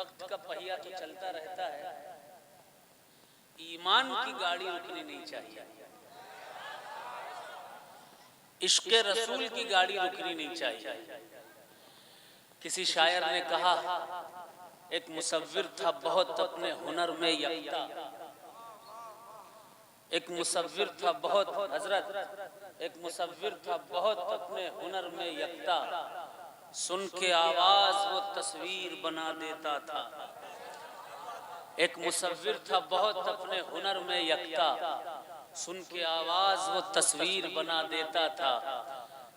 वक्त का पहिया तो चलता रहता है, ईमान की गाड़ी रुकनी नहीं चाहिए, इश्क़ रसूल की गाड़ी रुकनी नहीं चाहिए। किसी शायर ने कहा, एक मुसव्विर था बहुत अपने हुनर में यकता, एक मुसव्विर था बहुत, हजरत एक मुसव्विर था बहुत अपने हुनर में यकता, सुन के आवाज वो तस्वीर बना देता था। एक मुसव्विर था बहुत अपने हुनर में यकता, सुन के आवाज वो तस्वीर बना देता था।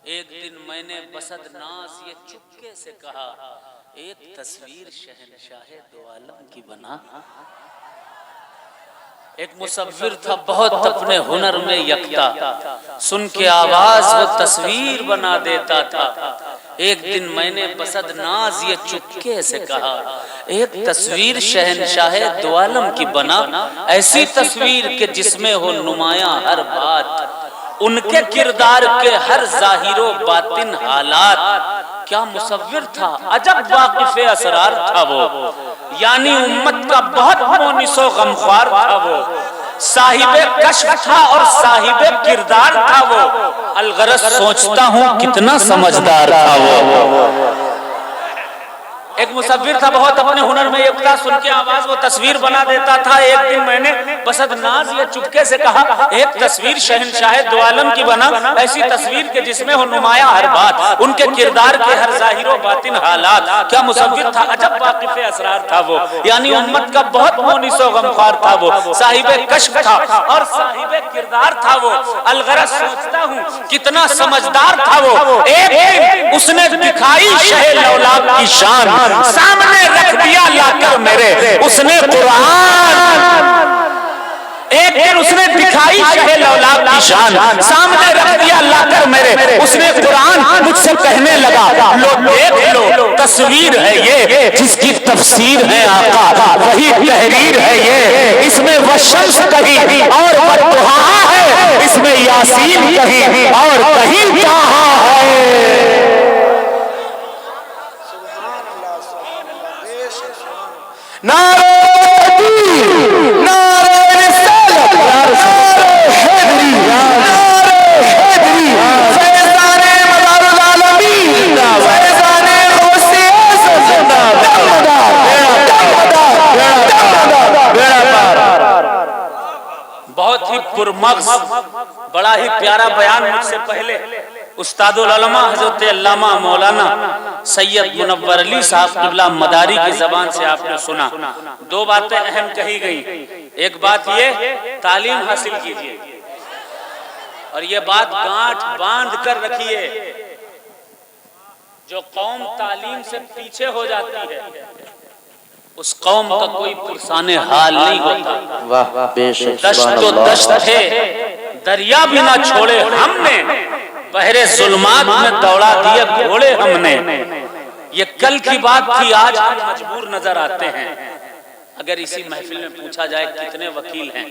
एक दिन मैंने बसद नाज ये चुपके से कहा, एक तस्वीर शहंशाह दो आलम की बना। एक मुसव्विर था बहुत अपने हुनर में यकता, सुन के आवाज वो तस्वीर बना देता था। एक दिन मैंने बसद नाज ये चुपके से कहा, एक तस्वीर शहंशाह दो आलम की बना। ऐसी तस्वीर के जिसमें हो नुमाया हर बात, उनके किरदार के हर जाहिरो बातिन हालात। क्या मुसव्विर था, अजब वाकिफ़े असरार था वो, यानी उम्मत का बहुत मोनिसो गमख्वार था वो। साहिबे कश्फ था और साहिबे किरदार था वो, अलगरज सोचता हूँ कितना समझदार था वो। एक मुसव्विर था बहुत अपने हुनर में यकता, सुन के आवाज वो तस्वीर बना देता था। एक दिन मैंने बसद नाज ये चुपके से कहा, एक तस्वीर शहंशाह दो आलम की बना। ऐसी तस्वीर के जिसमें हो नुमाया हर बात, उनके किरदार के हर जाहिरो बातिन हालात। क्या मुसव्विर था, अजब वाकिफ़े असरार था वो, यानी उम्मत का बहुत मोनिसो गमख्वार था वो। साहिबे कश्फ था और साहिबे किरदार था वो, अलगरज सोचता हूँ कितना समझदार था वो। एक दिन उसने दिखाई शहे लौलाब की शान, सामने रख दिया लाकर मेरे उसने कुरान। एक दिन उसने दिखाई शहे लौलाब की शान, सामने रख दिया लाकर मेरे उसने कुरान। मुझसे कहने लगा, लो देख लो तस्वीर है ये जिसकी तफसीर है आका, वही तहरीर है ये, इसमें वशम्स कहीं और वद्दुहा है, इसमें यासीन कहीं और कहीं ताहा है। नारे तकबीर, नारे रिसालत, नारे हैदरी, नारे हैदरी, फैज़ाने मदारुल आलमीन, फैज़ाने गौसे आज़म जिंदाबाद, बहुत ही पुरमग़ज़, बड़ा ही प्यारा बयान मुझसे पहले उस्तादुल उलमा हज़रत अल्लामा मौलाना सैयद मुनव्वर अली साहब क़िबला मदारी की ज़बान से आपने सुना। दो बातें अहम कही गई। एक बात ये, तालीम हासिल कीजिए, और ये बात गांठ बांध कर रखिए, जो कौम तालीम से पीछे हो जाती है उस कौम का कोई पुरसाने हाल नहीं होता। वाह बेशक, दश्त तो दश्त है, दरिया भी ना छोड़े हमने, बहरे जुल्मात में दौड़ा दिए घोड़े हमने। ये कल की बात थी, आज हम मजबूर नजर आते हैं। अगर इसी महफिल में पूछा जाए कितने वकील हैं,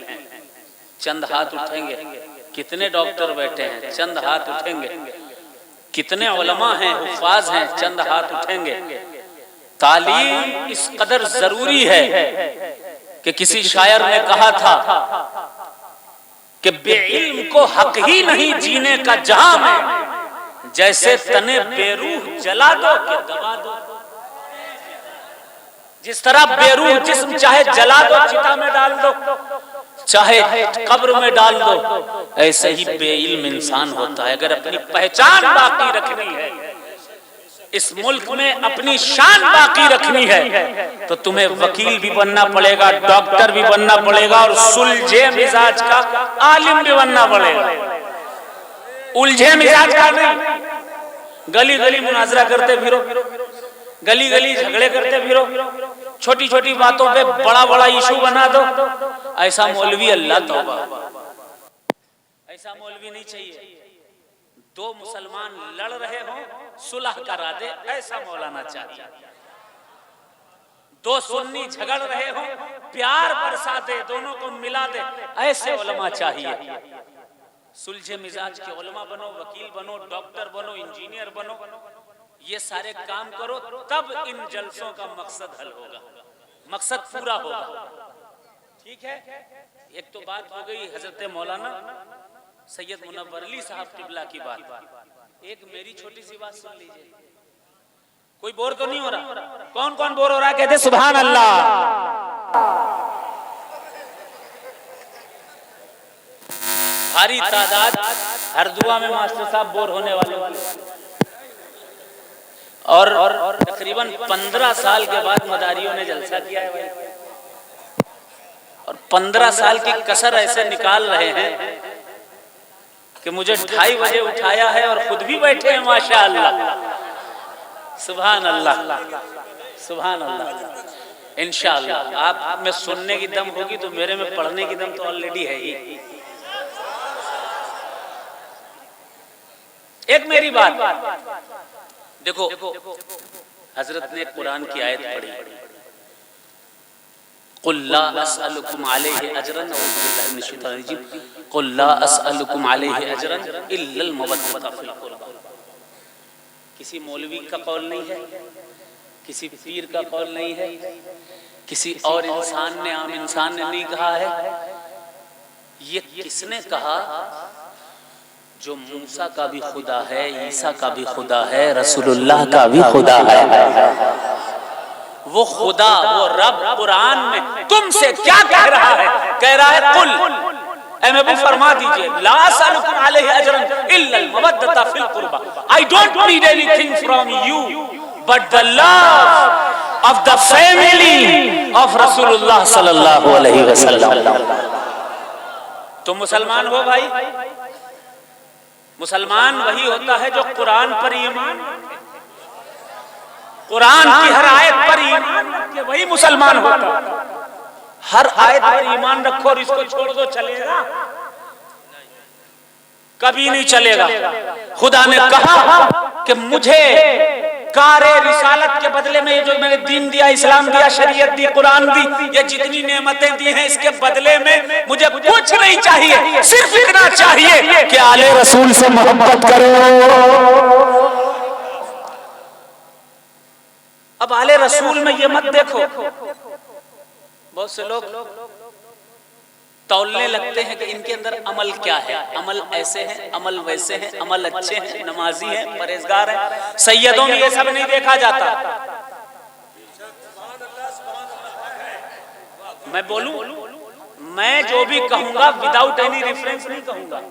चंद हाथ उठेंगे। कितने डॉक्टर बैठे हैं, चंद हाथ उठेंगे। कितने उलमा हैं, हुफ़ाज़ हैं, चंद हाथ उठेंगे। तालीम इस कदर जरूरी है कि किसी शायर ने कहा था कि बेइल्म को हक ही नहीं जीने का जहां में, जैसे तने बेरूह जला दो कि दबा दो। जिस तरह बेरूह जिस्म चाहे जला दो, चिता में डाल दो, चाहे कब्र में डाल दो, ऐसे ही बेइल्म इंसान होता है। अगर अपनी पहचान बाकी रखनी है, इस मुल्क में अपनी शान बाकी रखनी है, तो तुम्हें वकील भी बनना पड़ेगा, डॉक्टर भी बनना पड़ेगा, और सुलझे मिजाज का आलिम भी बनना पड़ेगा। उलझे मिजाज का नहीं, गली गली मुनाजरा करते फिरो, गली गली झगड़े करते फिरो, छोटी छोटी बातों पे बड़ा बड़ा इशू बना दो। ऐसा मौलवी, अल्लाह तौबा, ऐसा मौलवी नहीं चाहिए। दो मुसलमान लड़ रहे हो, सुलह करा दे, ऐसा मौलाना चाहिए। दो सुन्नी झगड़ रहे हो, प्यार बरसा दे, दोनों को मिला दे, ऐसे उलमा चाहिए। सुलझे मिजाज के उलमा बनो, वकील बनो, डॉक्टर बनो, इंजीनियर बनो, ये सारे काम करो, तब इन जलसों का मकसद हल होगा, मकसद पूरा होगा। ठीक है, एक तो बात हो गई हजरत मौलाना सैयद मुनव्वर अली साहब किबला की बात। एक मेरी छोटी सी बात सुन लीजिए। कोई बोर तो नहीं हो रहा? कौन कौन बोर हो रहा है? कहते सुभान अल्लाह। भारी तादाद हर दुआ में मास्टर साहब बोर होने वाले और तकरीबन 15 साल के बाद मदारियों ने जलसा किया है भाई। और 15 साल की कसर ऐसे निकाल रहे हैं कि मुझे 2:30 बजे उठाया है और खुद भी बैठे हैं माशाअल्लाह। सुभान अल्लाह, सुभान अल्लाह। इंशाअल्लाह आप में सुनने की दम होगी तो मेरे में पढ़ने की दम तो ऑलरेडी है ही। एक मेरी बात देखो, हजरत ने कुरान की आयत पढ़ी, कुल ला अस्अलुकुम अलैहि अजरन, कुल ला अस्अलुकुम अलैहि अजरन इल्लल मवद्दता फिल कुर्बा। किसी मौलवी का कौल नहीं है, किसी पीर का कौल नहीं है, किसी और इंसान ने, आम इंसान ने नहीं कहा है। ये किसने कहा? जो मूसा का भी खुदा है, ईसा का भी खुदा है, रसूलुल्लाह का भी खुदा है। वो खुदा, वो रब कुरान में तुमसे क्या कह रहा है? कह रहा है कुल, ऐ महबूब फरमा दीजिए, ला असअलुकुम अलैहि अजरन इल्लल मवद्दता फिल कुर्बा। I don't need anything from you but the love of the family of रसूलुल्लाह सल्लल्लाहु अलैहि वसल्लम। तुम मुसलमान हो भाई? मुसलमान वही होता है जो कुरान पर ईमान, कुरान की हर आयत पर ईमान रखे, वही मुसलमान होता है। हर आयत पर ईमान रखो और इसको छोड़ दो, चलेगा? कभी नहीं चलेगा। खुदा ने कहा कि मुझे कारे रिसालत के बदले में ये जो मैंने दीन दिया, इस्लाम दिया, शरीयत दी, कुरान दी, ये जितनी नेमतें दी हैं, इसके बदले में मुझे कुछ नहीं चाहिए, सिर्फ इतना चाहिए कि आले रसूल से मोहब्बत करो। अब आले रसूल में ये मत देखो, बहुत से लोग तौलने लगते हैं कि इनके अंदर अमल क्या है, अमल ऐसे हैं, अमल वैसे हैं, अमल अच्छे हैं, नमाजी हैं, परहेजगार हैं। सैयदों में ये सब नहीं देखा जाता। मैं बोलूं, मैं जो भी कहूंगा विदाउट एनी रेफरेंस नहीं कहूंगा।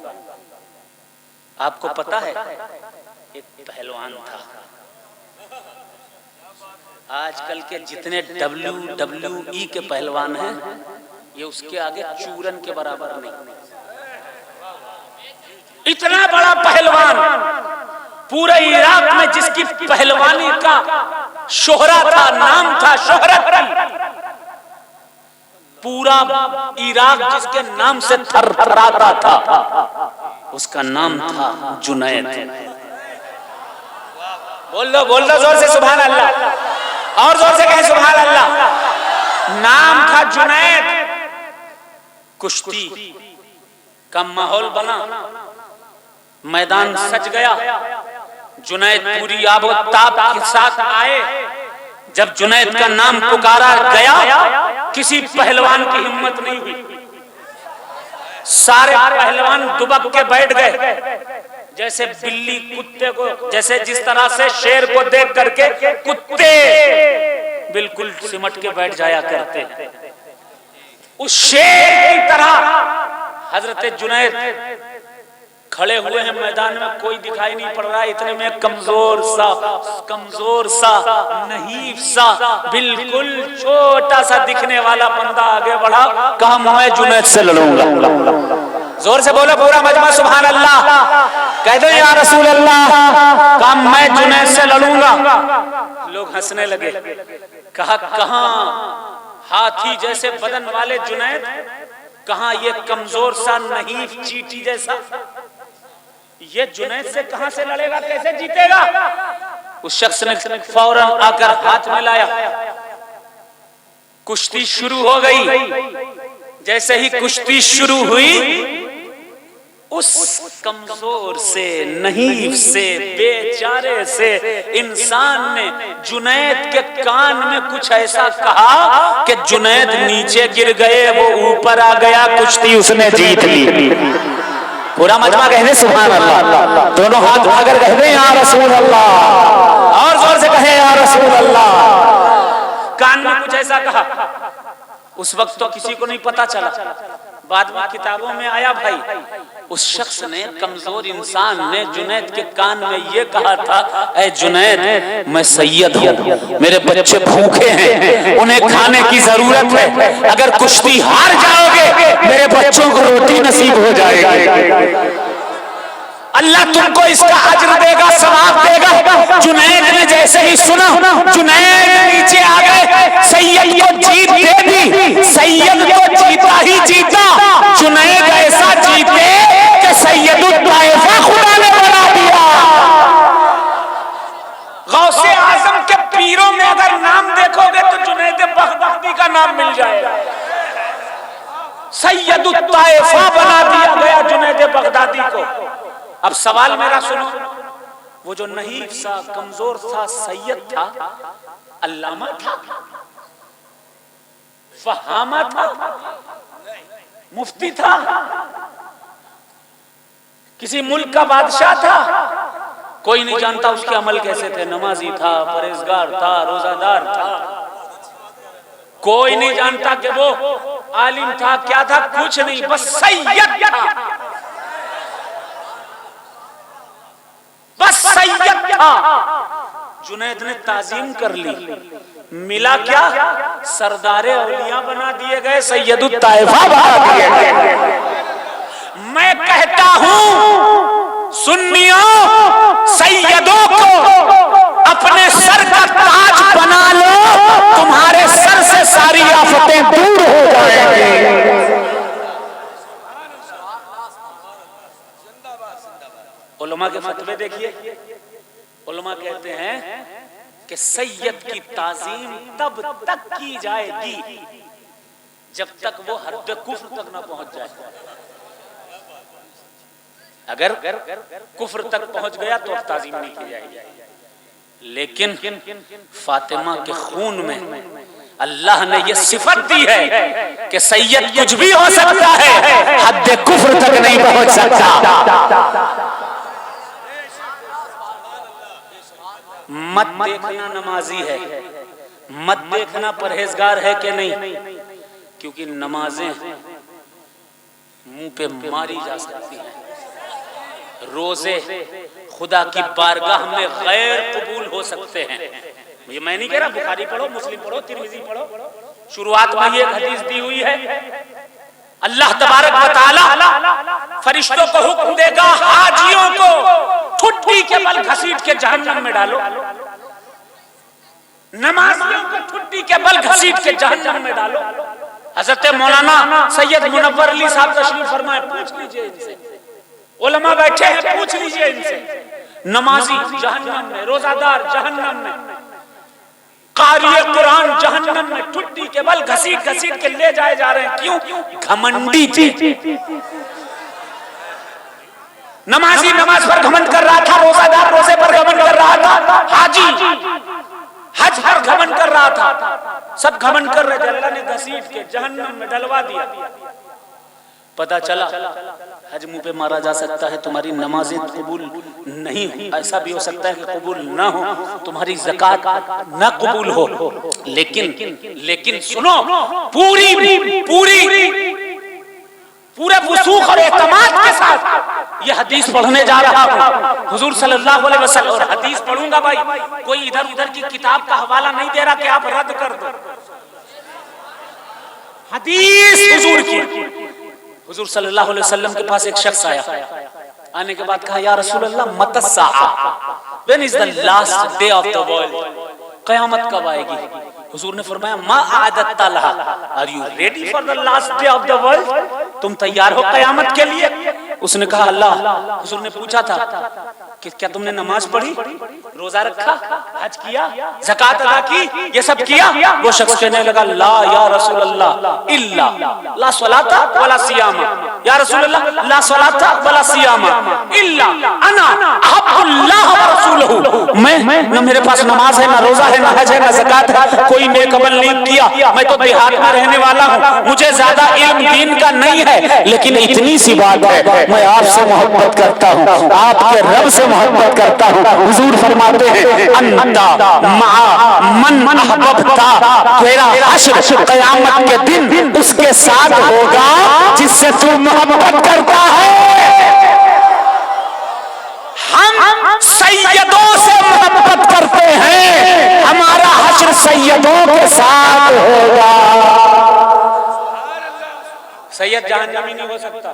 आपको पता है एक पहलवान था, आजकल के जितने WWE के पहलवान हैं ये उसके आगे चूरन के बराबर नहीं। इतना बड़ा पहलवान पूरे इराक में जिसकी पहलवानी का शोहरा था, नाम था, शोहरत थी, पूरा इराक जिसके नाम से थरथराता था, उसका नाम था जुनैद। बोल लो जोर से सुभान अल्लाह, और जोर से कहें सुभान अल्लाह। नाम था जुनैद। कुश्ती का माहौल बना, मैदान सज गया, जुनैद पूरी आबोताब के साथ आए। जब जुनैद का नाम पुकारा गया, किसी पहलवान की हिम्मत नहीं हुई। सारे पहलवान दुबक के बैठ गए, जैसे बिल्ली कुत्ते को, जैसे जिस तरह से शेर को देख करके कुत्ते बिल्कुल सिमट के बैठ जाया करते, उस शेर की तरह हजरत जुनैद खड़े हुए हैं मैदान में। कोई दिखाई नहीं पड़ रहा है, इतने में कमजोर सा नहीफ सा बिल्कुल छोटा सा दिखने वाला बंदा आगे बढ़ा, कहा मैं जुनैद से लड़ूंगा। जोर से बोलो पूरा मजमा सुभान अल्लाह। कह दो या रसूल अल्लाह, कहा मैं जुनैद से लड़ूंगा। लोग हंसने लगे। कहा कहां हाथी जैसे बदन वाले जुनैद, कहां ये कमजोर सा नहीफ चींटी जैसा, ये जुनैद से कहां से लड़ेगा, कैसे जीतेगा? उस शख्स ने फौरन आकर हाथ में लाया, कुश्ती शुरू हो गई। जैसे ही कुश्ती शुरू हुई, उस कमजोर से, नहीफ से, बेचारे से इंसान ने जुनैद के कान में कुछ ऐसा कहा कि जुनैद नीचे गिर गए, वो ऊपर आ गया, कुश्ती उसने जीत ली। पूरा मजमा कहने सुभान अल्लाह, दोनों हाथ उठाकर कहते या रसूल अल्लाह, और जोर से कहे या रसूल अल्लाह। कान में कुछ ऐसा कहा, उस वक्त तो किसी को नहीं पता चला, बाद में किताबों में आया भाई उस शख्स ने, कमजोर इंसान ने जुनैद के कान में ये कहा था, ऐ जुनैद मैं सैयद हूँ, मेरे बच्चे भूखे हैं, उन्हें खाने की जरूरत है, अगर कुश्ती हार जाओगे मेरे बच्चों को रोटी नसीब हो जाएगी, अल्लाह तुमको इसका अज्र देगा, सवाब देगा। जुनैद ने जैसे ही सुना, जुनैद नीचे आ गए, सैयद को जीत दे दी, सैयद को जीता ही जीता, जुनैद ऐसा जीते कि सैयदुत ताइफा खुदा ने बना दिया। गौसे आजम के पीरों में अगर नाम देखोगे तो जुनैद बगदादी का नाम मिल जाएगा। सैयदुत ताइफा बना दिया गया जुनैद बगदादी को। अब सवाल मेरा सुनो, वो जो नहीफ सा, कमजोर सा सैयद था, अल्लामा था, फहामा था, मुफ्ती था, किसी मुल्क का बादशाह था, कोई नहीं जानता उसके अमल कैसे थे, नमाजी था, परहेजगार था, रोजादार था, कोई नहीं जानता कि वो आलिम था, क्या था, कुछ नहीं, बस सैयद था, बस सैयद था। जुनैद ने ताजीम कर ली, मिला क्या, सरदारे औलिया बना दिए गए, सैयदुत ताइफा बना दिए गए। मैं कहता हूं सुन्नियों, सैयदों को अपने सर का ताज बना लो, तुम्हारे सर से सारी आफतें दूर हो जाएंगी। उलमा के फतवे देखिए, उलमा कहते हैं कि सैयद की ताजीम तब तक की जाएगी जब तक वो हद कुफ्र तक ना पहुंच जाए। अगर कुफ्र तक पहुंच गया तो अब ताजीम नहीं की जाएगी। लेकिन फातिमा के खून में अल्लाह ने ये सिफत दी है कि सैयद कुछ भी हो सकता है, हद कुफ्र तक नहीं पहुंच सकता। मत देखना नमाजी है, मत देखना परहेजगार है कि नहीं, क्योंकि नमाजें मुंह पे मारी जा सकती हैं, रोजे खुदा की बारगाह में गैर कबूल हो सकते हैं। ये मैं नहीं कह रहा, बुखारी पढ़ो, मुस्लिम पढ़ो, तिरमिजी पढ़ो, शुरुआत में ये हदीस दी हुई है, अल्लाह तबारक व तआला फरिश्तों को हुक्म देगा, हाजियों को ठुड्डी के बल घसीट के जहन्नम में डालो, नमाजियों को ठुड्डी के बल घसीट के जहन्नम में डालो। हजरत मौलाना सैयद मुनव्वर अली साहब तशरीफ फरमाए, पूछ लीजिए इनसे, उलमा बैठे हैं, पूछ लीजिए इनसे, नमाजी जहन्नम में, रोजादार जहन्नम में, कारी कुरान जहन्नम में, ठुड्डी के बल घसीट घसीट के ले जाए जा रहे हैं। क्यों? घमंडी थी। नमाजी नमाज पर घमंड कर रहा था, रोजादार रोजे पर घमंड कर रहा था, हाजी हज पर घमंड कर रहा था, सब घमंड कर रहे थे, अल्लाह ने घसीट के जहन्नम में डलवा दिया। पता चला हज मुंह पे मारा जा सकता है, तुम्हारी नमाजें कबूल नहीं हो, ऐसा भी हो सकता है कि कबूल ना हो, तुम्हारी ज़कात ना कबूल हो। लेकिन सुनो, पूरे वसूख और एतमाद के साथ ये हदीस पढ़ने जा रहा हूँ, हुजूर सल्लल्लाहु अलैहि वसल्लम, और हदीस पढ़ूंगा भाई, कोई इधर उधर की किताब का हवाला नहीं दे रहा कि आप रद्द कर दो, हदीस हुजूर की। हुजूर सल्लल्लाहु अलैहि वसल्लम के पास एक शख्स आया, आने के बाद कहा, या रसूल अल्लाह मत अस्साआ, when is the last day of the world, क़यामत कब आएगी? हुजूर ने फरमाया, मा आदत लहा, are you ready for the last day of the world, तुम तैयार हो क़यामत के लिए? उसने कहा अल्लाह। हुजूर ने पूछा था कि क्या तुमने नमाज पढ़ी, रोजा रखा, हज किया, ज़कात अदा की, ये सब किया। वो शख्स कहने लगा ला या रसूल अल्लाह इल्ला ला सलाता वला सियामा, या रसूल अल्लाह ला सलाता वला सियामा इल्ला अना अहब्बुल्लाह व रसूलहू। मैं न मेरे पास नमाज है, ना रोजा है, ना हज है, ना ज़कात है, कोई नेक अमल नहीं किया। मैं तो देहात में रहने वाला हूँ, मुझे ज्यादा इल्म दीन का नहीं है, लेकिन इतनी सी बात है, मैं आपसे मोहब्बत करता हूँ, आपके रब से मोहब्बत करता हूँ। हुजूर फरमाते हैं अन्ता मा मन अहबब्ता, तेरा हश्र क़यामत के दिन उसके साथ होगा जिससे तू मोहब्बत करता है। हम सैयदों से मोहब्बत करते हैं, हमारा हश्र सैयदों के साथ होगा। सैयद जहन्नमी नहीं हो सकता।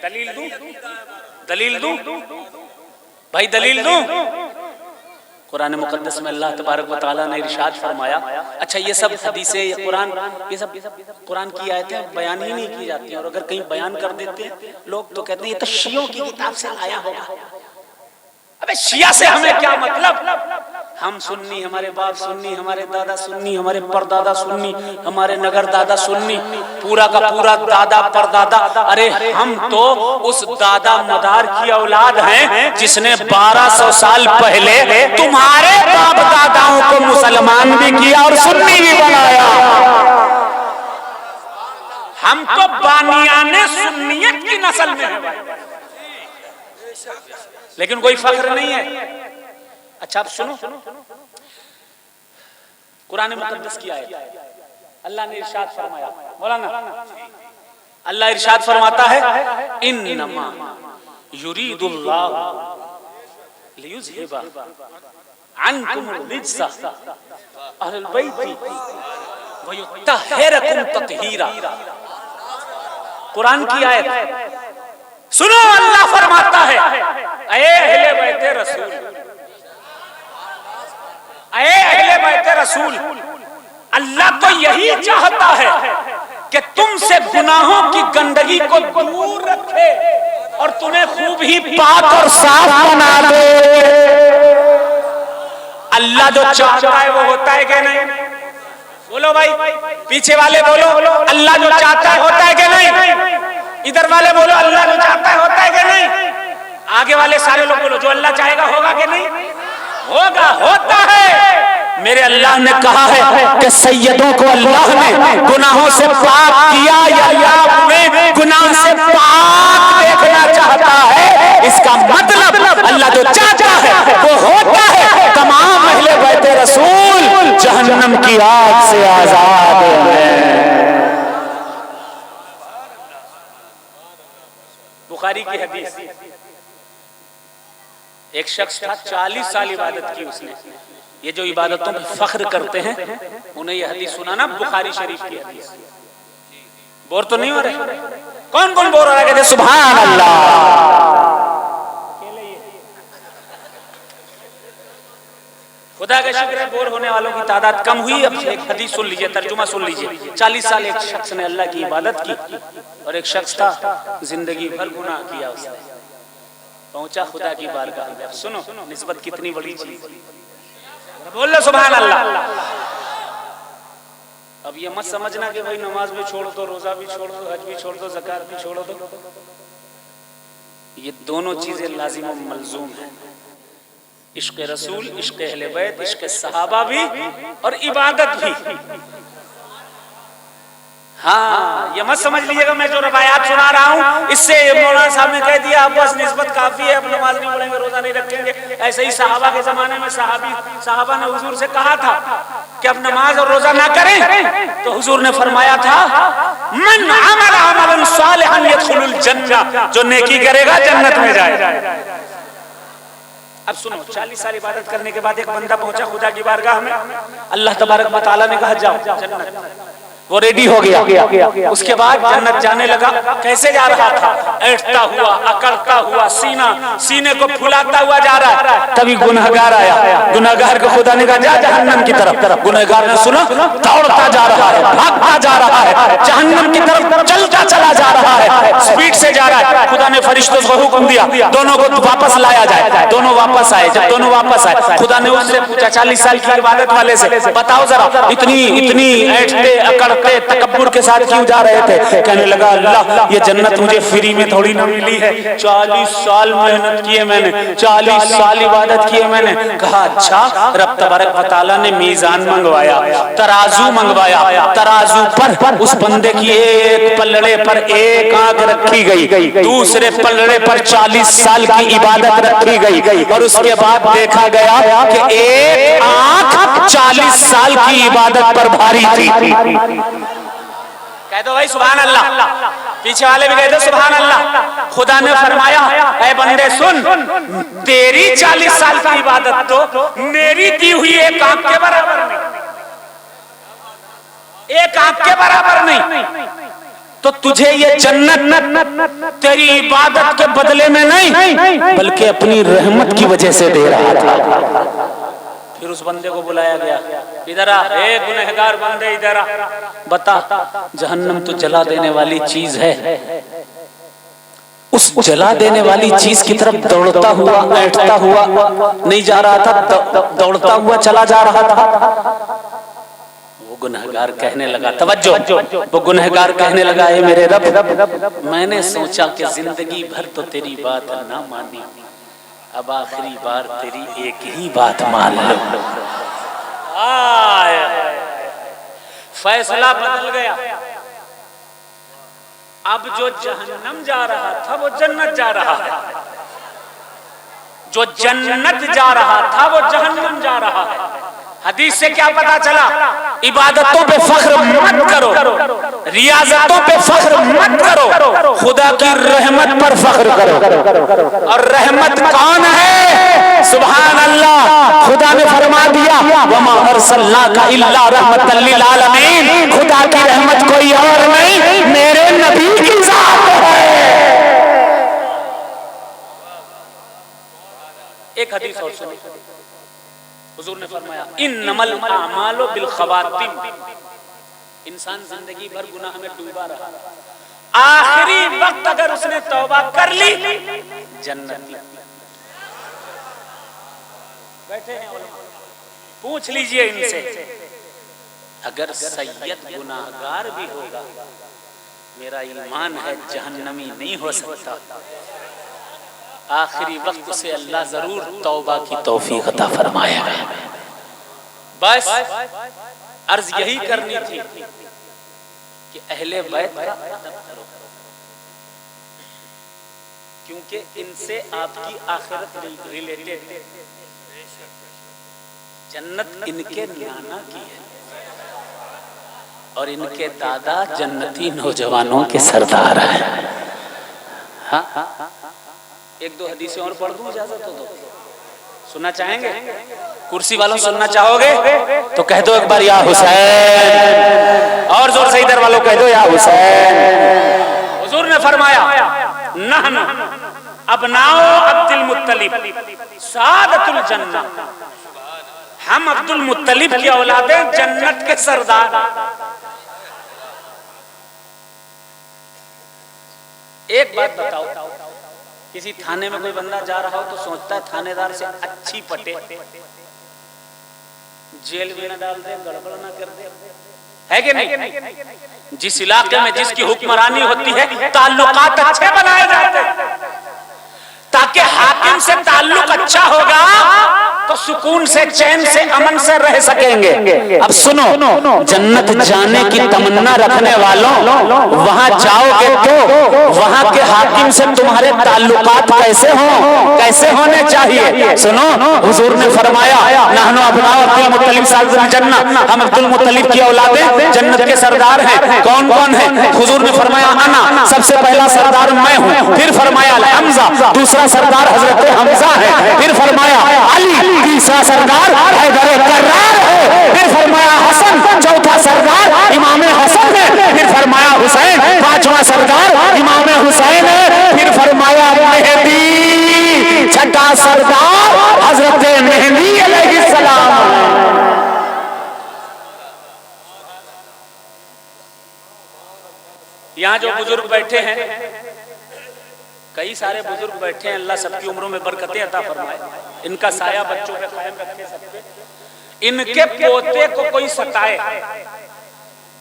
दलील दूं? दलील दूं भाई, दलील दूं? कुरान मुकद्दस में अल्लाह तबारक व तआला ने इरशाद फरमाया। अच्छा, ये सब हदीसें, ये कुरान, ये सब कुरान की आयतें बयान ही नहीं की जाती हैं, और अगर कहीं बयान कर देते हैं लोग तो कहते हैं ये तो शियों की किताब से लाया होगा। अबे शिया से हमें क्या मतलब? हम सुन्नी, हमारे बाप सुन्नी, हमारे दादा सुन्नी, हमारे परदादा सुन्नी, हमारे नगर दादा सुन्नी, पूरा का पूरा दादा परदादा। अरे हम तो उस दादा मदार की औलाद हैं जिसने 1200 साल पहले तुम्हारे बाप दादाओं को मुसलमान भी किया और सुन्नी भी बनाया। हम तो बानियाने सुन्नियत की नस्ल में हैं, लेकिन कोई फख्र नहीं है। अच्छा, आप सुनो, कुरान मुकद्दस की आयत, अल्लाह ने इरशाद फरमाया, मौलाना अल्लाह इरशाद फरमाता है इन्नमा युरीदुल्लाहु लियुज़हिबा अन्कुमुर रिज्सा अहलल बैति व युत्तहिरकुम तत्हीरा। कुरान की आयत सुनो, अल्लाह फरमाता है ऐ अहले बैते रसूल, ऐ अहले बैते रसूल, अल्लाह तो यही चाहता है कि तुमसे गुनाहों की गंदगी को दूर रखे और तुम्हें खूब ही पाक और साफ बना दे। अल्लाह जो चाहता है वो होता है कि नहीं? बोलो भाई, पीछे वाले बोलो, अल्लाह जो चाहता है होता है कि नहीं? इधर वाले बोलो, अल्लाह जो चाहता है होता है कि नहीं? आगे वाले सारे लोग बोलो, जो अल्लाह चाहेगा होगा कि नहीं? होगा, होता है। मेरे अल्लाह ने कहा है कि सैयदों को अल्लाह ने गुनाहों से पाक किया, या अल्लाह में गुनाह से पाक देखना चाहता है। इसका मतलब अल्लाह जो चाहता है वो होता है। तमाम अहले बैते रसूल जहन्नम की आग से आजाद हैं। बुखारी की हदीस, एक शख्स था 40 साल इबादत की उसने। ये जो इबादतों पे फख्र करते हैं उन्हें ये हदीस सुनाना, बुखारी शरीफ की हदीस। बोर तो नहीं हो रहे? कौन कौन बोर हो रहा है? कहते सुभान अल्लाह। खुदा का शुक्र है, बोर होने वालों की तादाद कम हुई। अब एक हदीस सुन लीजिए, तर्जुमा सुन लीजिए। 40 साल एक शख्स ने अल्लाह की इबादत की, और एक शख्स था जिंदगी भर गुनाह किया उसने, पहुंचा खुदा की बारगाह में। अब सुनो निस्बत कितनी बड़ी चीज, बोल लो सुभान अल्लाह। अब ये मत समझना कि भाई नमाज भी छोड़ दो, रोजा भी छोड़ दो, हज भी छोड़ दो, ज़कात भी छोड़ दो। ये दोनों चीजें लाजिम और मलजूम है। इश्क़ रसूल, इश्क़ अहले बैत, इश्क़ सहाबा भी और इबादत भी। हाँ, ये मत समझ लीजिएगा मैं जो रवायात सुना रहा हूँ इससे मौलाना साहब ने कह दिया अब बस निस्बत काफी है, अब नमाज नहीं पढ़ेंगे, रोजा नहीं रखेंगे। ऐसे ही सहाबा के जमाने में सहाबा ने हुजूर से कहा था कि अब नमाज और रोजा ना करें, तो हुजूर ने फरमाया था मन अमल अमलन सालिहन यदखुलुल जन्नह, जो नेकी करेगा जन्नत में जाएगा। अब सुनो, 40 साल इबादत करने के बाद एक बंदा पहुंचा खुदा की बारगाह में। अल्लाह तबारक व तआला ने कहा जाओ जन्नत। वो रेडी हो गया। उसके बाद जन्नत जाने लगा। कैसे जा रहा था? ऐठता हुआ, अकड़ता हुआ, सीने को फुलाता हुआ जा रहा है। तभी गुनहगार आया। गुनहगार को खुदा ने कहा जा जहन्नम की तरफ। गुनहगार ने सुना, दौड़ता जा रहा है, भागता जा रहा है, जहन्नम की तरफ चलता चला जा रहा है, स्पीड से जा रहा है। खुदा ने फरिश्तों को हुक्म दिया दोनों को वापस लाया जाए। दोनों वापस आए। जब दोनों वापस आए, खुदा ने उससे पूछा 40 साल की इबादत वाले से, बताओ जरा इतनी ऐठते अकड़ते तकब्बुर के साथ क्यों जा रहे थे? कहने लगा अल्लाह ये जन्नत मुझे फ्री में थोड़ी ना मिली है। 40 साल मेहनत किए मैंने, 40 साल इबादत किए मैंने। कहा अच्छा। रब तबारक व तआला ने मीज़ान मंगवाया, तराजू मंगवाया। तराजू पर उस बंदे की एक पल्लड़े पर एक आंख रखी गई, दूसरे पल्लड़े पर 40 साल की इबादत रखी गई। और उसके बाद देखा गया कि एक आंख 40 साल की इबादत पर भारी थी। कह दो भाई सुभान अल्लाह। पीछे वाले भी कह दो सुभान अल्लाह। खुदा ने फरमाया ऐ बंदे सुन, तेरी 40 साल की इबादत तो मेरी दी हुई एक आंख के बराबर नहीं, एक आंख के बराबर नहीं। तो तुझे ये जन्नत तेरी इबादत के बदले में नहीं बल्कि अपनी रहमत की वजह से दे रहा था। फिर उस बंदे को बुलाया गया, इधर आ, ए गुनहगार बंदे इधर आ, बता जहन्नम तो जला देने वाली चीज है। उस जला देने वाली चीज की तरफ दौड़ता हुआ, बैठता हुआ नहीं जा रहा था, दौड़ता हुआ चला जा रहा था। वो गुनहगार कहने लगा, तवज्जो, वो गुनहगार कहने लगा, ए मेरे रब, मैंने सोचा कि जिंदगी भर तो तेरी बात ना मानी, अब आखिरी बार तेरी एक ही बात मान लो। फैसला बदल गया। अब जो जहन्नम जा रहा था वो जन्नत जा रहा है, जो जन्नत जा रहा था वो जहन्नम जा रहा है। हदीस से क्या पता चला? इबादतों पे फख्र मत करो, रियाजतों पे फख्र मत करो, खुदा की रहमत पर फख्र करो। और रहमत कौन है? सुभान अल्लाह। खुदा ने फरमा दिया वमा अरसलनाका इल्ला रहमतल लिल आलमीन। खुदा की रहमत कोई और नहीं, मेरे नबी की जात है। एक हदीस और सुनिए, हुजूर ने फरमाया इन्नमल आमालु बिल खवातिम। इंसान जिंदगी भर गुनाह में डूबा रहा, आखिरी वक्त अगर उसने तौबा कर ली जन्नत। बैठे हैं उलमा, पूछ लीजिए इनसे, अगर सैयद गुनाहगार भी होगा मेरा ईमान है जहन्नमी नहीं हो सकता। आखिरी वक्त से अल्लाह जरूर तौबा की तौफीक अता फरमाएगा। बस अर्ज यही करनी थी कि अहले बैत का अदब करो, क्योंकि इनसे आपकी आखिरत रिलेटेड। जन्नत इनके नाना की है और इनके दादा जन्नती नौजवानों के सरदार हैं। हाँ, एक दो हदीसें और पढ़ दूं, इजाजत हो तो सुनना चाहेंगे? कुर्सी वालों सुनना चाहोगे तो कह दो एक बार या हुसैन, और जोर से इधर वालों कह दो या हुसैन। हुजूर ने फरमाया नहनु अबनाओ अब्दुल मुत्तलिब सादतुल जन्नह, हम अब्दुल मुत्तलिब की औलादे जन्नत के सरदार। एक बात बताओ, किसी थाने में कोई बंदा जा रहा हो तो सोचता है थानेदार से अच्छी पटे, जेल में न डाल दे, गड़बड़ न कर दे, है कि नहीं? जिस इलाके में जिसकी हुक्मरानी होती है ताल्लुकात अच्छे बनाए जाते हैं, ताकि हाकिम से ताल्लुक अच्छा होगा तो सुकून से, चैन से, अमन से रह सकेंगे। अब सुनो, जन्नत जाने की तमन्ना रखने वालों, वहां जाओगे तो वहां के हाकिम से तुम्हारे ताल्लुकात कैसे हो, कैसे होने चाहिए? सुनो, हुजूर ने फरमाया नहनु अबनाउ अब्दुल मुत्तलिब साहिबुल जन्नह, हम अब्दुल मुत्तलिब की औलादे जन्नत के सरदार हैं। कौन कौन है? हुजूर ने फरमाया अना, सबसे पहला सरदार मैं हूं। फिर फरमाया हमजा, दूसरा सरदार हजरत हमजा है। फिर फरमाया अली, तीसरा सरदार हैदर कर्रार है। फिर फरमाया हसन, चौथा सरदार इमाम हसन यहाँ जो बुजुर्ग बैठे हैं, कई सारे बुजुर्ग बैठे हैं, अल्लाह सबकी उम्रों में बरकतें अता फरमाए, इनका साया बच्चों पे कायम रखे सब पे। इनके पोते को कोई सताए,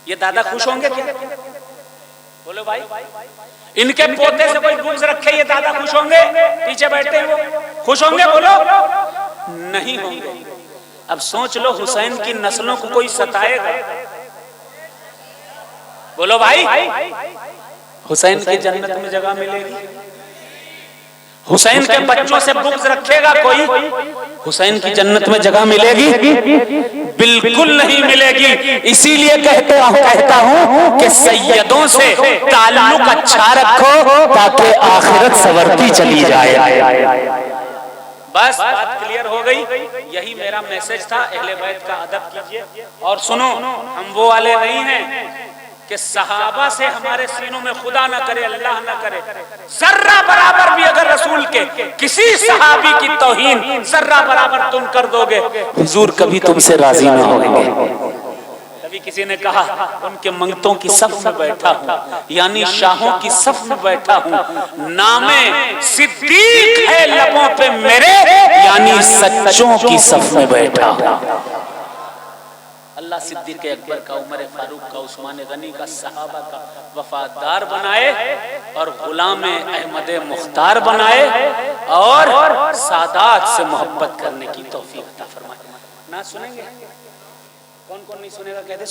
ये दादा खुश होंगे क्या? बोलो भाई। इनके पोते से कोई बुग़्ज़ रखे, ये दादा खुश होंगे? पीछे बैठे हैं वो खुश होंगे? बोलो नहीं होंगे। अब सोच लो, हुसैन की नस्लों को कोई सताएगा? बोलो भाई। हुसैन की जन्नत में जगह मिलेगी? हुसैन के बच्चों से बुग़्ज़ रखेगा कोई? हुसैन की जन्नत में जगह मिलेगी? बिल्कुल नहीं मिलेगी। इसीलिए कहता हूँ कि सैयदों से ताल्लुक अच्छा रखो ताकि आखिरत संवरती चली जाए। बस बात क्लियर हो गई। यही मेरा मैसेज था। अहले बैत का अदब कीजिए। और सुनो, हम वो वाले नहीं हैं कि सहाबा से हमारे सीनों में खुदा ना करे, अल्लाह ना करे, जर्रा बराबर भी अगर रसूल के किसी सहाबी की तौहीन जर्रा बराबर तुम कर दोगे, हुजूर कभी तुमसे राजी ना होंगे। कभी किसी ने कहा उनके मंगतों की सफ में बैठा हूँ, यानी शाहों की सफ में बैठा हूँ, नामे सिद्दीक है लबों पे मेरे, यानी सच्चों की सफ में बैठा हूँ। अल्लाह सिद्दीक अकबर का, उमर फारूक का, उस्मान गनी का, सहाबा का वफादार बनाए और गुलाम अहमद मुख्तार बनाए और सादात से मोहब्बत करने की तौफीक अता फरमाए। ना सुनेंगे? कौन कौन नहीं सुनेगा? कहते